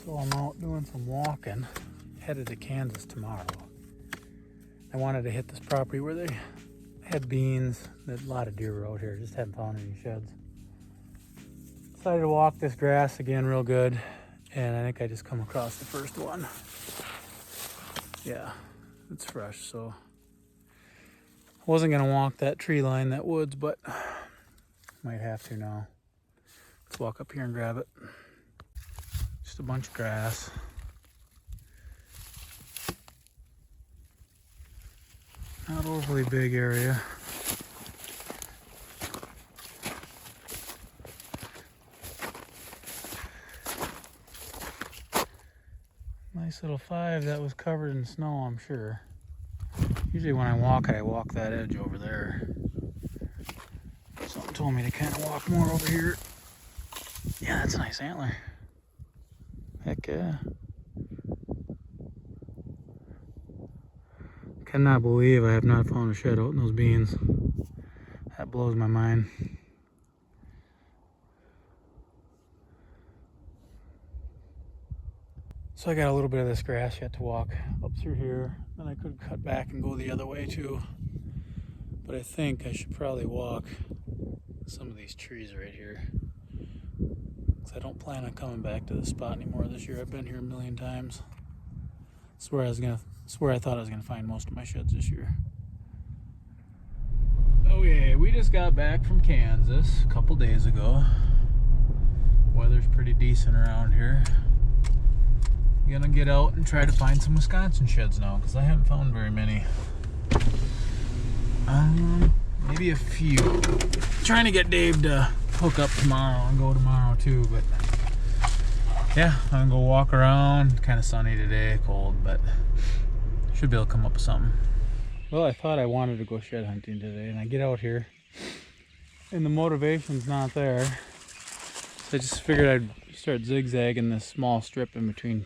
So I'm out doing some walking, headed to Kansas tomorrow. I wanted to hit this property where they had beans. There's a lot of deer were out here, just hadn't found any sheds. Decided to walk this grass again real good, and I think I just come across the first one. Yeah, it's fresh, so I wasn't gonna walk that tree line, that woods, but might have to now. Let's walk up here and grab it. Just a bunch of grass. Not overly big area. Nice little 5 that was covered in snow, I'm sure. Usually when I walk that edge over there. Something told me to kind of walk more over here. Yeah, that's a nice antler. Heck yeah. Cannot believe I have not found a shed out in those beans. That blows my mind. So I got a little bit of this grass yet to walk up through here. Then I could cut back and go the other way too. But I think I should probably walk some of these trees right here. I don't plan on coming back to this spot anymore this year. I've been here a million times. It's where I thought I was gonna find most of my sheds this year. Okay, we just got back from Kansas a couple days ago. Weather's pretty decent around here. Gonna get out and try to find some Wisconsin sheds now, because I haven't found very many. Maybe a few. Trying to get Dave to hook up tomorrow and go tomorrow too, but yeah, I'm gonna go walk around. Kind of sunny today, cold, but should be able to come up with something. Well, I thought I wanted to go shed hunting today, and I get out here and the motivation's not there. So I just figured I'd start zigzagging this small strip in between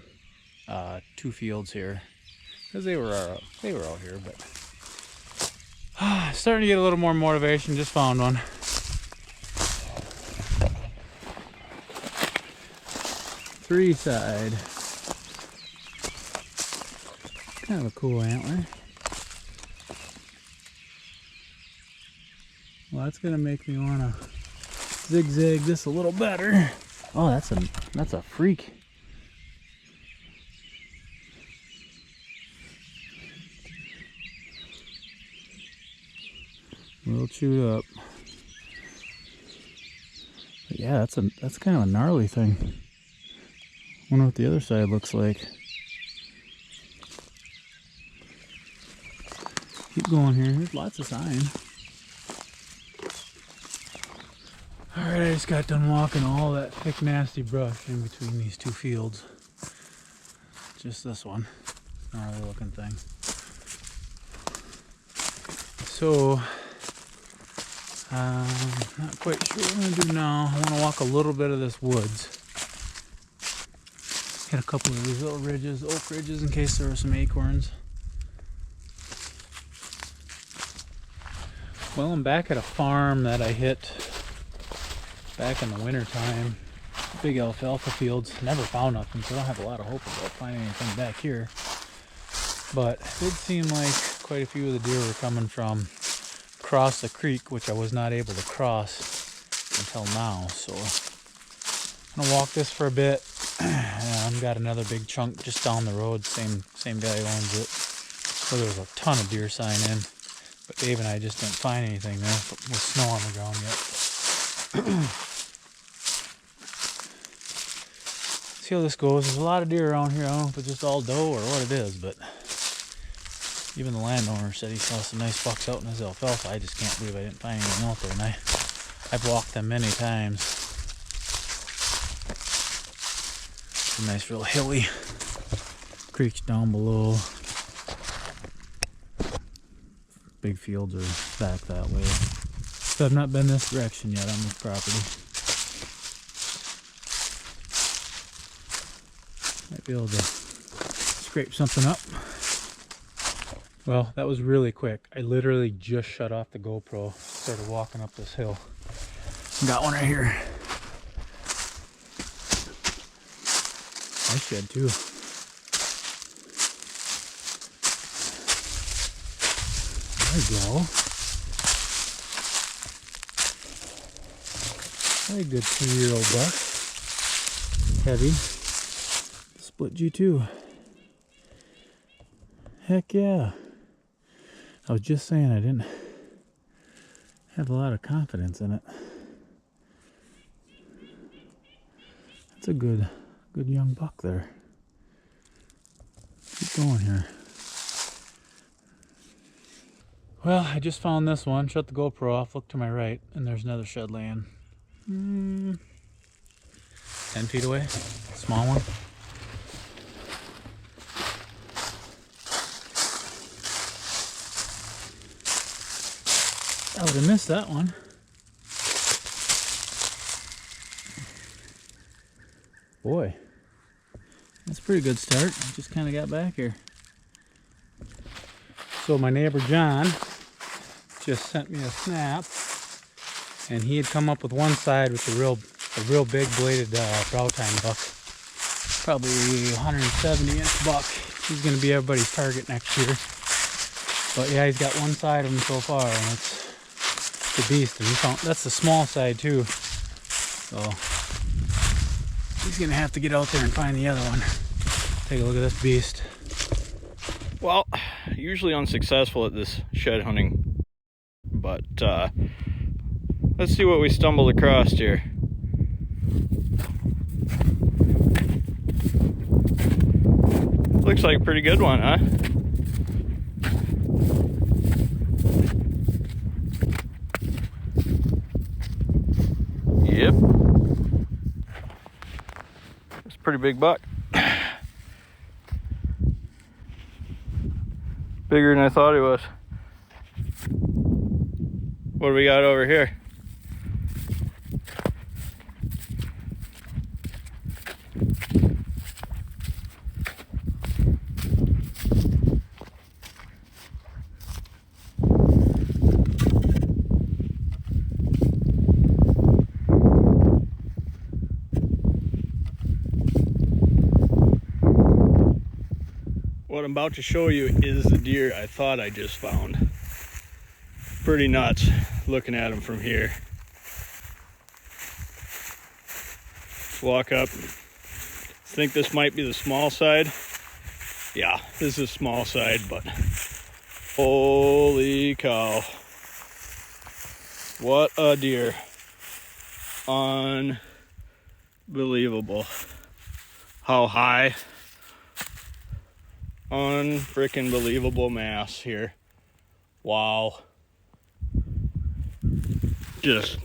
two fields here, because they were out here, but starting to get a little more motivation. Just found one. Three side. Kind of a cool antler. Well, that's gonna make me wanna zigzag this a little better. Oh, that's a freak. A little chewed up. But yeah, that's kind of a gnarly thing. Wonder what the other side looks like. Keep going here. There's lots of sign. Alright, I just got done walking all that thick, nasty brush in between these two fields. Just this one. Gnarly looking thing. So, not quite sure what I'm going to do now. I want to walk a little bit of this woods. Hit a couple of these little ridges, oak ridges, in case there were some acorns. Well, I'm back at a farm that I hit back in the winter time. Big alfalfa fields. Never found nothing, so I don't have a lot of hope about finding anything back here. But it did seem like quite a few of the deer were coming from across the creek, which I was not able to cross until now. So I'm gonna walk this for a bit. I've got another big chunk just down the road. Same guy who owns it. So there was a ton of deer sign in, but Dave and I just didn't find anything there with snow on the ground yet. See how this goes. There's a lot of deer around here. I don't know if it's just all doe or what it is, but even the landowner said he saw some nice bucks out in his alfalfa. I just can't believe I didn't find anything out there, and I've walked them many times. It's a nice real hilly creeks down below. Big fields are back that way. So I've not been this direction yet on this property. Might be able to scrape something up. Well, that was really quick. I literally just shut off the GoPro, started walking up this hill. Got one right here. nice shed too. There we go. Very good 2-year-old buck. Heavy. Split G2. Heck yeah. I was just saying I didn't have a lot of confidence in it. That's a good young buck there. Keep going here. Well, I just found this one. Shut the GoPro off, look to my right, and there's another shed laying 10 feet away. Small one. I would have missed that one. Boy, that's a pretty good start. I just kind of got back here. So my neighbor John just sent me a snap, and he had come up with one side with a real big bladed brow tine buck, probably 170-inch buck. He's going to be everybody's target next year. But yeah, he's got one side of him so far, and it's the beast. And that's the small side too. So he's gonna have to get out there and find the other one. Take a look at this beast. Well, usually unsuccessful at this shed hunting, but let's see what we stumbled across here. Looks like a pretty good one, huh? Yep. It's a pretty big buck. Bigger than I thought he was. What do we got over here? What I'm about to show you is the deer I thought I just found. Pretty nuts looking at him from here. Let's walk up. Think this might be the small side. Yeah, this is small side, but holy cow. What a deer. Unbelievable. How high. Unfreaking believable mass here. Wow. Just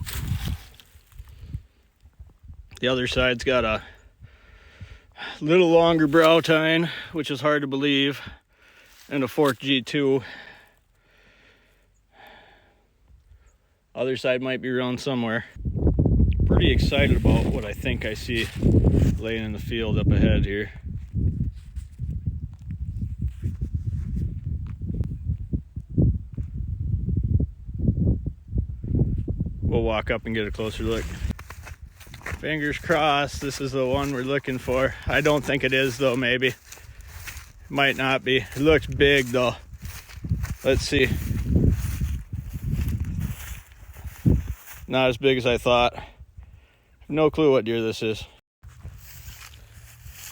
the other side's got a little longer brow tine, which is hard to believe, and a forked G2. Other side might be around somewhere. Pretty excited about what I think I see laying in the field up ahead here. We'll walk up and get a closer look. Fingers crossed this is the one we're looking for. I don't think it is though, maybe. Might not be. It looks big though. Let's see. Not as big as I thought. No clue what deer this is.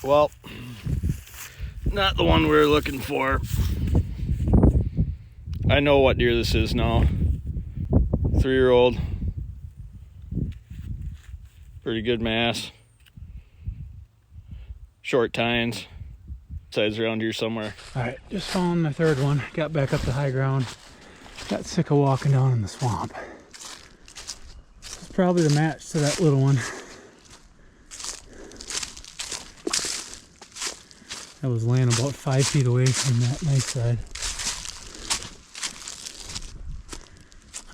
Well, not the one we're looking for. I know what deer this is now. 3-year-old. Pretty good mass. Short tines. Sides around here somewhere. Alright, just found my third one. Got back up to high ground. Got sick of walking down in the swamp. This is probably the match to that little one. I was laying about 5 feet away from that nice side.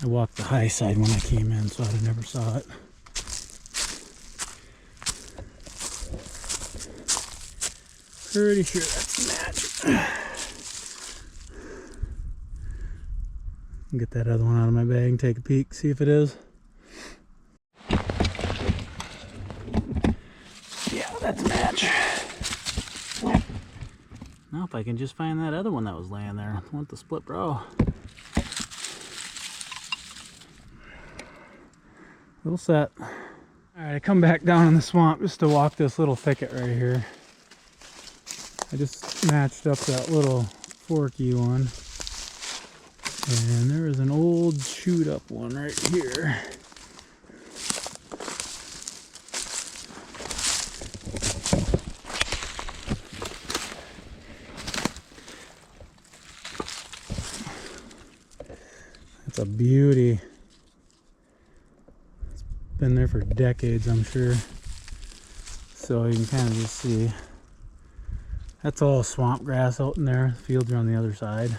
I walked the high side when I came in, so I never saw it. Pretty sure that's the match. Get that other one out of my bag and take a peek, see if it is. Yeah, that's a match. Now if I can just find that other one that was laying there. I want the split brow. Little set. Alright, I come back down in the swamp just to walk this little thicket right here. I just matched up that little forky one. And there is an old chewed up one right here. It's a beauty. It's been there for decades, I'm sure. So you can kind of just see. That's all swamp grass out in there. The fields are on the other side.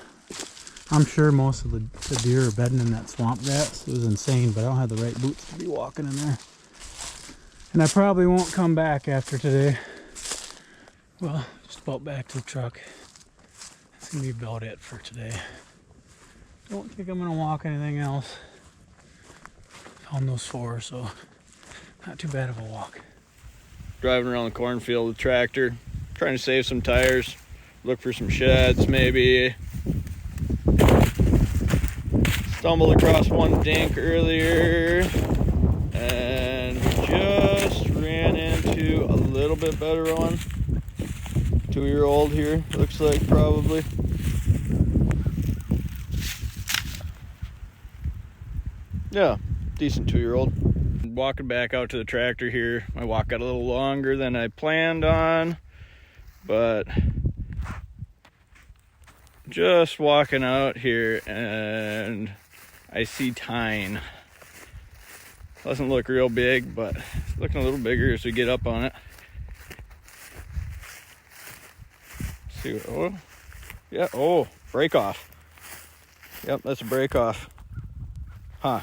I'm sure most of the deer are bedding in that swamp grass. It was insane, but I don't have the right boots to be walking in there. And I probably won't come back after today. Well, just about back to the truck. That's gonna be about it for today. Don't think I'm gonna walk anything else. Found those 4, so not too bad of a walk. Driving around the cornfield with the tractor, trying to save some tires, look for some sheds maybe. Stumbled across one dink earlier and just ran into a little bit better one. 2-year-old here, looks like probably. Yeah, decent 2-year-old. Walking back out to the tractor here. My walk got a little longer than I planned on, but just walking out here and I see tine. Doesn't look real big, but it's looking a little bigger as we get up on it. See what, oh, yeah, oh, break off. Yep, that's a break off. Huh.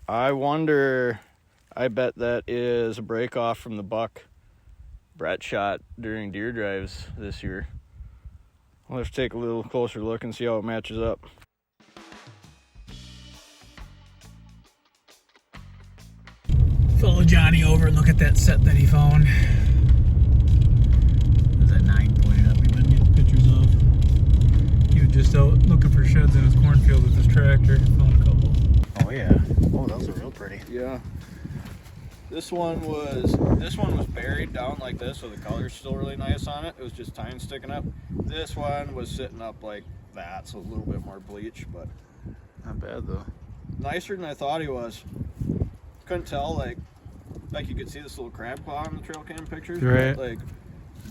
I wonder, I bet that is a break off from the buck Brett shot during deer drives this year. We'll have to take a little closer look and see how it matches up. Follow Johnny over and look at that set that he found. There's that 9-point up we've been getting pictures of. He was just out looking for sheds in his cornfield with his tractor. Found a couple. Oh yeah. Oh, those are real pretty. Yeah. This one was buried down like this, so the color's still really nice on it. It was just tine sticking up. This one was sitting up like that, so a little bit more bleach, but Not bad though. nicer than I thought he was. Couldn't tell, like you could see this little crab claw in the trail cam pictures. Right. Like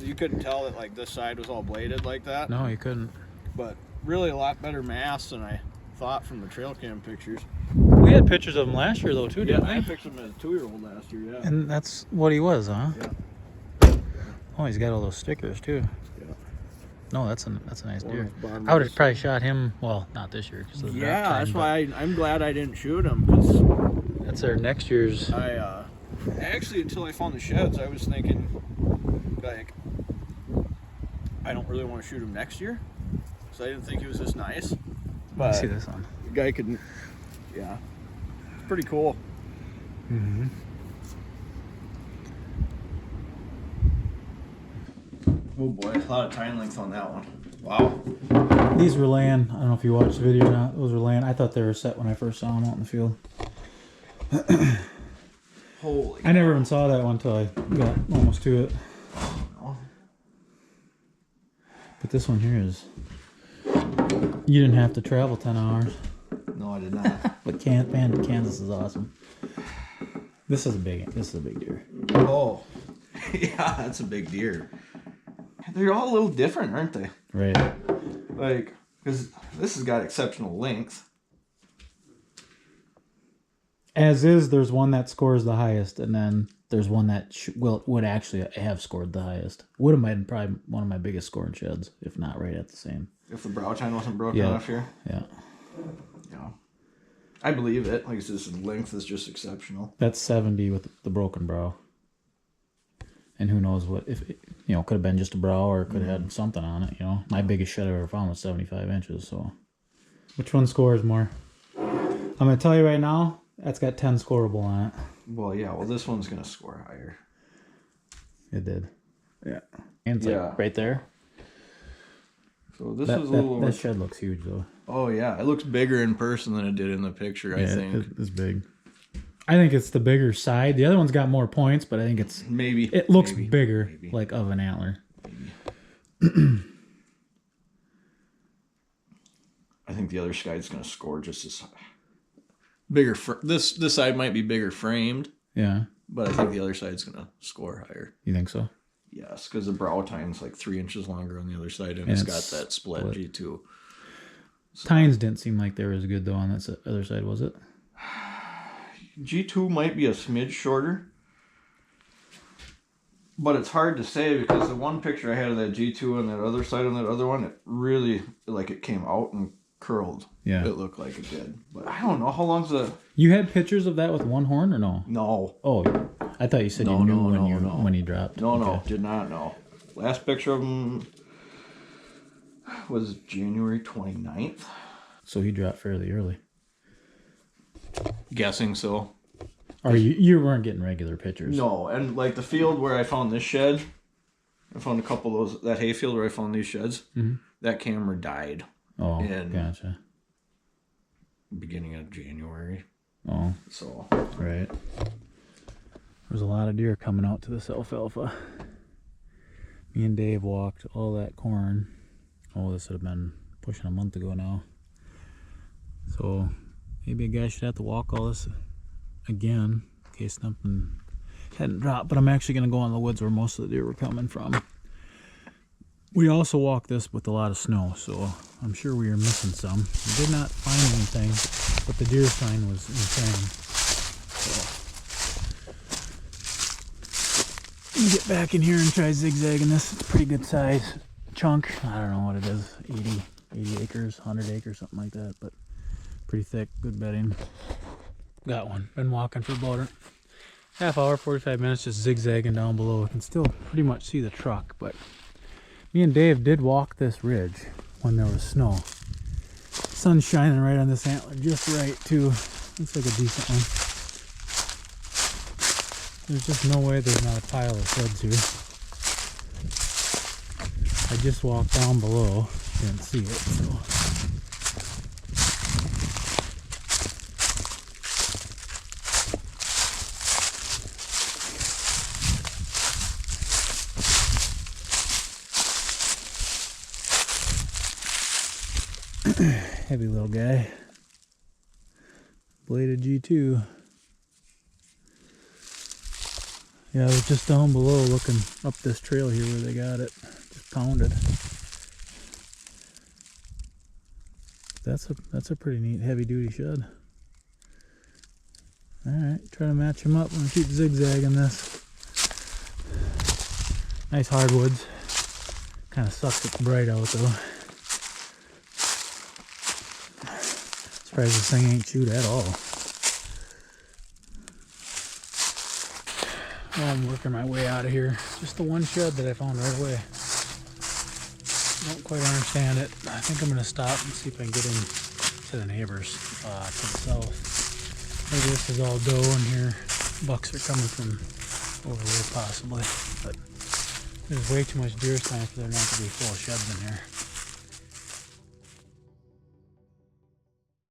you couldn't tell that like this side was all bladed like that. No, you couldn't. But really a lot better mass than I thought from the trail cam pictures. We had pictures of him last year though too, didn't I we? picked him as a 2-year-old last year, yeah. And that's what he was, huh? Yeah. Oh, he's got all those stickers too. Yeah. No, that's a nice deer. Bottom I would of have probably shot him. Well, not this year. Yeah, that's why I'm glad I didn't shoot him, because that's our next year's. I actually, until I found the sheds, I was thinking like I don't really want to shoot him next year, so I didn't think he was this nice. But Let's see this one. the guy could, yeah, it's pretty cool. Mm-hmm. Oh boy, a lot of tine length on that one. Wow. These were laying. I don't know if you watched the video or not. Those were laying. I thought they were set when I first saw them out in the field. Holy. I never even saw that one until I got almost to it. Oh. But this one here is. You didn't have to travel 10 hours. No, I did not. But Kansas is awesome. This is a big deer. Oh, yeah, that's a big deer. They're all a little different, aren't they? Right. Like, because this has got exceptional length. As is, there's one that scores the highest, and then there's one that would actually have scored the highest. Would have been probably one of my biggest scoring sheds, if not right at the same. If the brow tine wasn't broken off here. Yeah. Yeah. I believe it. Like, this length is just exceptional. That's 70 with the broken brow. And who knows what, if it, could have been just a brow or could have had something on it, My biggest shed I ever found was 75 inches, so. Which one scores more? I'm going to tell you right now, that's got 10 scoreable on it. Well, yeah, this one's going to score higher. It did. Yeah. And it's Yeah. like right there. So this is a little over. That shed looks huge though. Oh yeah, it looks bigger in person than it did in the picture. I think it's big. I think it's the bigger side. The other one's got more points, but I think it's maybe it looks bigger, like of an antler. I think the other side's gonna score just as bigger. This side might be bigger framed. Yeah, but I think the other side's gonna score higher. You think so? Yes, because the brow tine's like 3 inches longer on the other side, and it's got that split G2. So. Tines didn't seem like they were as good though on that other side, was it? G2 might be a smidge shorter, but it's hard to say because the one picture I had of that G2 on that other side on that other one, it really like it came out and curled. Yeah, it looked like it did, but I don't know how long's the. You had pictures of that with one horn or no? No. Oh, I thought you said you knew when he dropped. No, did not know. Last picture of him was January 29th. So he dropped fairly early. Guessing so. Or you weren't getting regular pictures? No, and like the field where I found this shed, I found a couple of those, that hayfield where I found these sheds, that camera died. Oh, gotcha. Beginning of January. Oh. So. Right. There's a lot of deer coming out to this alfalfa. Me and Dave walked all that corn. Oh, this would have been pushing a month ago now. So maybe a guy should have to walk all this again in case something hadn't dropped. But I'm actually going to go in the woods where most of the deer were coming from. We also walked this with a lot of snow, so I'm sure we are missing some. We did not find anything, but the deer sign was insane. So let me get back in here and try zigzagging this. It's a pretty good size chunk. I don't know what it is, 80 acres, 100 acres, something like that, but pretty thick, good bedding. Got one. Been walking for about a half hour, 45 minutes, just zigzagging down below. I can still pretty much see the truck, but me and Dave did walk this ridge when there was snow. Sun's shining right on this antler, just right too. Looks like a decent one. There's just no way there's not a pile of sheds here. I just walked down below, didn't see it, so. Heavy little guy. Bladed G2. Yeah, I was just down below looking up this trail here where they got it. Just pounded. That's a pretty neat heavy duty shed. Alright, try to match him up. I'm gonna keep zigzagging this. Nice hardwoods. Kinda sucks it's bright out though. Surprised this thing ain't chewed at all. Well, I'm working my way out of here. Just the one shed that I found right away. Don't quite understand it. I think I'm going to stop and see if I can get in to the neighbors to the south. Maybe this is all doe in here. Bucks are coming from over there possibly. But there's way too much deer sign for there not to be full of sheds in here.